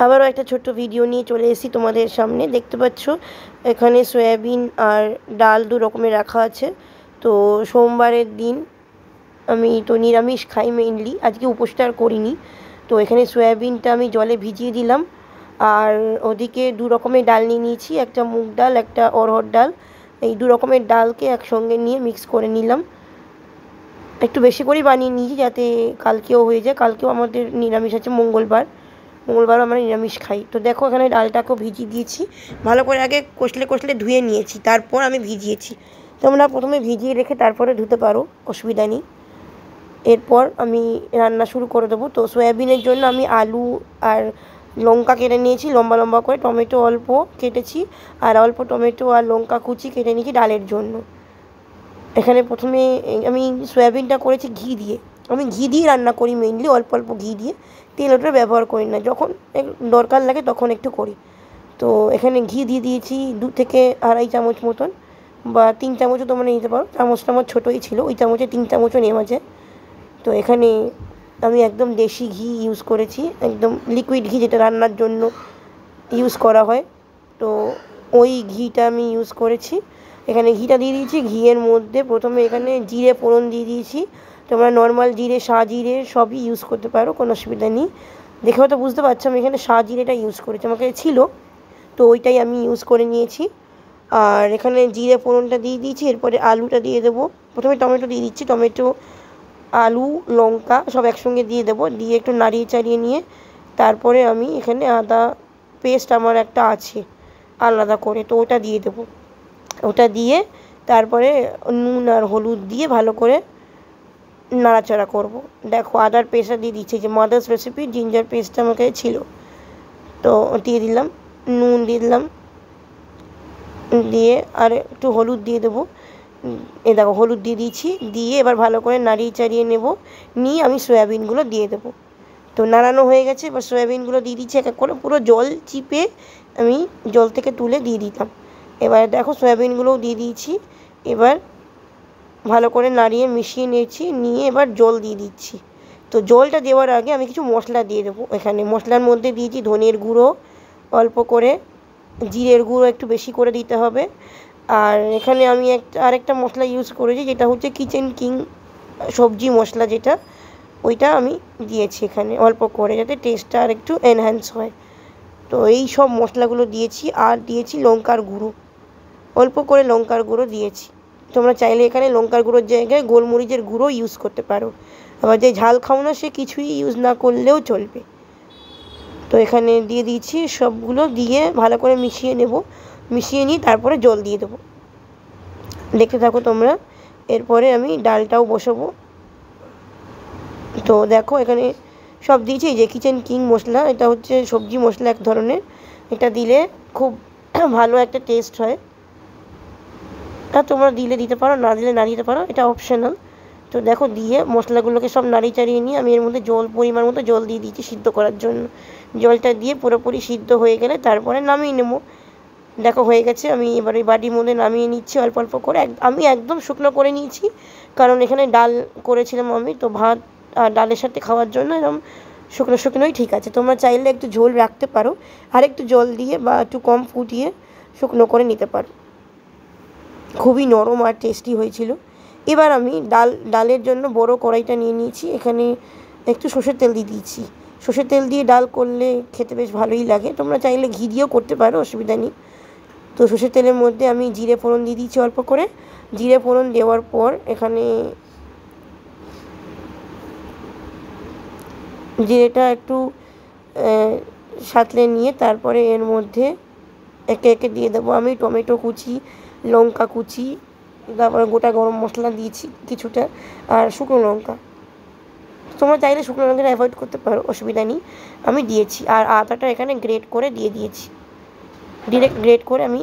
আবারও একটা ছোট্ট ভিডিও নিয়ে চলে এসেছি তোমাদের সামনে। দেখতে পাচ্ছ এখানে সয়াবিন আর ডাল দু রকমের রাখা আছে। তো সোমবারের দিন আমি তো নিরামিষ খাই মেইনলি, আজকে উপোসটা আর করিনি। তো এখানে সয়াবিনটা আমি জলে ভিজিয়ে দিলাম, আর ওদিকে দু রকমের ডাল নিয়ে নিয়েছি, একটা মুগ ডাল একটা অড়হর ডাল। এই দু রকমের ডালকে একসঙ্গে নিয়ে মিক্স করে নিলাম। একটু বেশি করেই বানিয়ে নিয়েছি যাতে কালকেও হয়ে যায়। কালকেও আমাদের নিরামিষ আছে, মঙ্গলবার আমরা নিরামিষ খাই। তো দেখো এখানে ডালটাকেও ভিজিয়ে দিয়েছি, ভালো করে আগে কষলে ধুয়ে নিয়েছি, তারপর আমি ভিজিয়েছি। তোমরা প্রথমে ভিজিয়ে রেখে তারপরে ধুতে পারো, অসুবিধা নেই। এরপর আমি রান্না শুরু করে দেবো। তো সয়াবিনের জন্য আমি আলু আর লঙ্কা কেটে নিয়েছি লম্বা লম্বা করে, টমেটো অল্প কেটেছি, আর অল্প টমেটো আর লঙ্কা কুচি কেটে নিয়েছি ডালের জন্য। এখানে প্রথমে আমি সয়াবিনটা করেছি ঘি দিয়ে। আমি ঘি দিয়ে রান্না করি মেইনলি, অল্প অল্প ঘি দিয়ে, তেল ওটা ব্যবহার করি না, যখন দরকার লাগে তখন একটু করি। তো এখানে ঘি দিয়ে দিয়েছি 2 থেকে আড়াই চামচ মতন, বা 3 চামচও তোমরা নিতে পারো। চামচটা আমার ছোটোই ছিল, ওই চামচে 3 চামচও নেওয়া যায়। তো এখানে আমি একদম দেশি ঘি ইউজ করেছি, একদম লিকুইড ঘি যেটা রান্নার জন্য ইউজ করা হয়। তো ওই ঘিটা আমি ইউজ করেছি। এখানে ঘিটা দিয়ে দিয়েছি। ঘিয়ের মধ্যে প্রথমে এখানে জিরে ফোড়ন দিয়ে দিয়েছি। তোমরা নর্মাল জিরে, সাজিরে সবই ইউজ করতে পারো, কোনো অসুবিধা নেই। দেখে হয়তো বুঝতে পারছো আমি এখানে সাজিরেটা ইউজ করেছি, আমার কাছে ছিল, তো ওইটাই আমি ইউজ করে নিয়েছি। আর এখানে জিরে ফোড়নটা দিয়ে দিয়েছি। এরপরে আলুটা দিয়ে দেবো। প্রথমে টমেটো দিয়ে দিচ্ছি, টমেটো, আলু, লঙ্কা সব একসঙ্গে দিয়ে দেবো, দিয়ে একটু নাড়িয়ে চাড়িয়ে নিয়ে তারপরে আমি এখানে আদা পেস্ট আমার একটা আছে আলাদা করে, তো ওটা দিয়ে দেবো। ওটা দিয়ে তারপরে নুন আর হলুদ দিয়ে ভালো করে নাড়াচাড়া করব। দেখো আদার পেস্টটা দিয়ে দিচ্ছি, যে মাদার্স রেসিপি জিঞ্জার পেস্টটা আমার কাছে ছিল, তো দিয়ে দিলাম। নুন দিয়ে দিলাম, দিয়ে আর একটু হলুদ দিয়ে দেবো। এ দেখো হলুদ দিয়ে দিয়েছি, দিয়ে এবার ভালো করে নাড়িয়ে চাড়িয়ে নেব, নিয়ে আমি সয়াবিনগুলো দিয়ে দেবো। তো নাড়ানো হয়ে গেছে, এবার সয়াবিনগুলো দিয়ে দিচ্ছি এক এক করে, পুরো জল চিপে আমি জল থেকে তুলে দিয়ে দিতাম। এবার দেখো সয়াবিনগুলোও দিয়ে দিয়েছি। এবার ভালো করে নাড়িয়ে মিশিয়ে নিয়েছি, নিয়ে এবার জল দিয়ে দিচ্ছি। তো জলটা দেওয়ার আগে আমি কিছু মশলা দিয়ে দেবো। এখানে মশলার মধ্যে দিয়েছি ধনের গুঁড়ো অল্প করে, জিরের গুঁড়ো একটু বেশি করে দিতে হবে। আর এখানে আমি আরেকটা মশলা ইউজ করেছি, যেটা হচ্ছে কিচেন কিং সবজি মশলা, যেটা ওইটা আমি দিয়েছি এখানে অল্প করে, যাতে টেস্টটা আর একটু এনহ্যান্স হয়। তো এই সব মশলাগুলো দিয়েছি, আর দিয়েছি লঙ্কার গুঁড়ো, অল্প করে লঙ্কার গুঁড়ো দিয়েছি। তোমরা চাইলে এখানে লঙ্কার গুঁড়োর জায়গায় গোলমরিচের গুঁড়ো ইউজ করতে পারো, আবার যে ঝাল খাও না সে কিছুই ইউজ না করলেও চলবে। তো এখানে দিয়ে দিয়েছি, সবগুলো দিয়ে ভালো করে মিশিয়ে নেব, মিশিয়ে নিয়ে তারপরে জল দিয়ে দেবো। দেখতে থাকো তোমরা। এরপরে আমি ডালটাও বসাবো। তো দেখো এখানে সব দিয়েছি, যে কিচেন কিং মশলা, এটা হচ্ছে সবজি মশলা এক ধরনের, এটা দিলে খুব ভালো একটা টেস্ট হয়। আর তোমরা দিলে দিতে পারো, না দিলে না দিতে পারো, এটা অপশনাল। তো দেখো দিয়ে মশলাগুলোকে সব নাড়িয়ে চাড়িয়ে নিয়ে আমি এর মধ্যে পরিমাণ মতো জল দিয়ে দিয়েছি সিদ্ধ করার জন্য। জলটা দিয়ে পুরোপুরি সিদ্ধ হয়ে গেলে তারপরে নামিয়ে নেবো। দেখো হয়ে গেছে, আমি এবার ওই বাটির মধ্যে নামিয়ে নিচ্ছি অল্প অল্প করে। আমি একদম শুকনো করে নিয়েছি, কারণ এখানে ডাল করেছিলাম আমি, তো ভাত আর ডালের সাথে খাওয়ার জন্য এরকম শুকনোই ঠিক আছে। তোমরা চাইলে একটু ঝোল রাখতে পারো, আর একটু জল দিয়ে বা একটু কম ফুটিয়ে শুকনো করে নিতে পারো। খুবই নরম আর টেস্টি হয়েছিল। এবার আমি ডালের জন্য বড় কড়াইটা নিয়ে নিয়েছি, এখানে একটু সর্ষের তেল দিয়ে দিয়েছি। সর্ষের তেল দিয়ে ডাল করলে খেতে বেশ ভালোই লাগে, তোমরা চাইলে ঘি দিয়েও করতে পারো, অসুবিধা নেই। তো সর্ষের তেলের মধ্যে আমি জিরে ফোড়ন দিয়ে দিয়েছি অল্প করে। জিরে ফোড়ন দেওয়ার পর এখানে জিরেটা একটু সাঁতলে নিয়ে তারপরে এর মধ্যে একে একে দিয়ে দেবো আমি টমেটো কুচি, লঙ্কা কুচি, তারপরে গোটা গরম মশলা দিয়েছি কিছুটা, আর শুকনো লঙ্কা। তোমরা চাইলে শুকনো লঙ্কাটা অ্যাভয়েড করতে পারো, অসুবিধা নেই। আমি দিয়েছি, আর আদাটা এখানে গ্রেট করে দিয়ে দিয়েছি, ডিরেক্ট গ্রেট করে আমি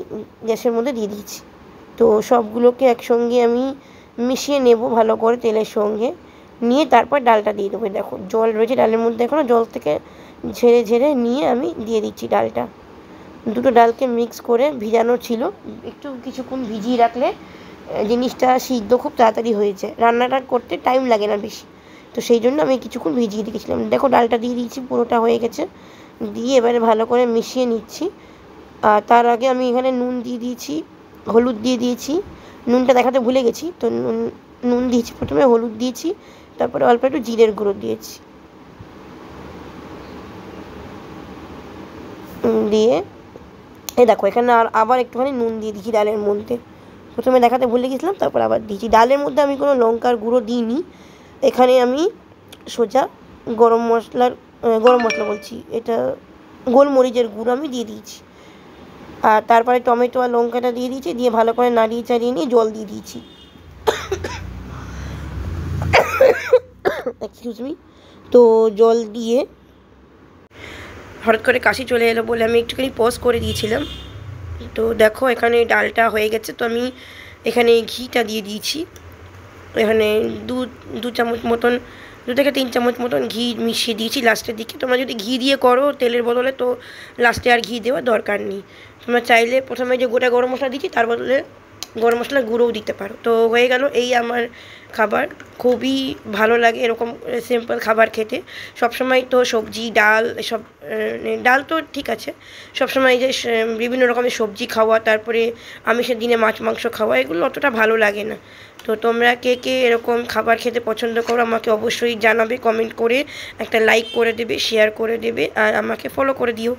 গ্যাসের মধ্যে দিয়ে দিয়েছি। তো সবগুলোকে একসঙ্গে আমি মিশিয়ে নেব ভালো করে তেলের সঙ্গে, নিয়ে তারপর ডালটা দিয়ে দেবো। দেখো জল রয়েছে ডালের মধ্যে, এখনও জল থেকে ঝেড়ে ঝেড়ে নিয়ে আমি দিয়ে দিচ্ছি ডালটা। দুটো ডালকে মিক্স করে ভিজানো ছিল, একটু কিছুক্ষণ ভিজিয়ে রাখলে জিনিসটা সিদ্ধ খুব তাড়াতাড়ি হয়ে যায়, রান্নাটা করতে টাইম লাগে না বেশি। তো সেই জন্য আমি কিছুক্ষণ ভিজিয়ে রেখেছিলাম। দেখো ডালটা দিয়ে দিয়েছি, পুরোটা হয়ে গেছে। দিয়ে এবারে ভালো করে মিশিয়ে নিচ্ছি। আর তার আগে আমি এখানে নুন দিয়ে দিয়েছি, হলুদ দিয়ে দিয়েছি। নুনটা দেখাতে ভুলে গেছি, তো নুন দিয়েছি প্রথমে, হলুদ দিয়েছি, তারপরে অল্প একটু জিরের গুঁড়ো দিয়েছি। দিয়ে এই দেখো এখানে আবার একটুখানি নুন দিয়ে দিচ্ছি ডালের মধ্যে। প্রথমে দেখাতে ভুলে গেছিলাম, তারপর আবার দিয়েছি। ডালের মধ্যে আমি কোনো লঙ্কার গুঁড়ো দিইনি, এখানে আমি সোজা গরম মশলা বলছি, এটা গোলমরিচের গুঁড়ো আমি দিয়ে দিয়েছি। আর তারপরে টমেটো আর লঙ্কাটা দিয়ে দিয়েছি, দিয়ে ভালো করে নাড়িয়ে চাড়িয়ে নিয়ে জল দিয়ে দিয়েছি। Excuse me. তো জল দিয়ে হঠাৎ করে কাশি চলে এলো বলে আমি একটুখানি পজ করে দিয়েছিলাম। তো দেখো এখানে ডালটা হয়ে গেছে, তো আমি এখানে ঘিটা দিয়ে দিয়েছি। এখানে দু চামচ মতন, 2 থেকে 3 চামচ মতন ঘি মিশিয়ে দিয়েছি লাস্টের দিকে। তোমরা যদি ঘি দিয়ে করো তেলের বদলে, তো লাস্টে আর ঘি দেওয়ার দরকার নেই। তোমরা চাইলে প্রথমে যে গোটা গরম মশলা দিচ্ছি তার বদলে গরম মশলার গুঁড়োও দিতে পারো। তো হয়ে গেল এই আমার খাবার। খুবই ভালো লাগে এরকম সিম্পল খাবার খেতে। সবসময় তো সবজি ডাল এসব, ডাল তো ঠিক আছে, সবসময় যে বিভিন্ন রকমের সবজি খাওয়া, তারপরে আমিষের দিনে মাছ মাংস খাওয়া, এগুলো অতটা ভালো লাগে না। তো তোমরা কে কে এরকম খাবার খেতে পছন্দ করো আমাকে অবশ্যই জানাবে, কমেন্ট করে একটা লাইক করে দেবে, শেয়ার করে দেবে, আর আমাকে ফলো করে দিও।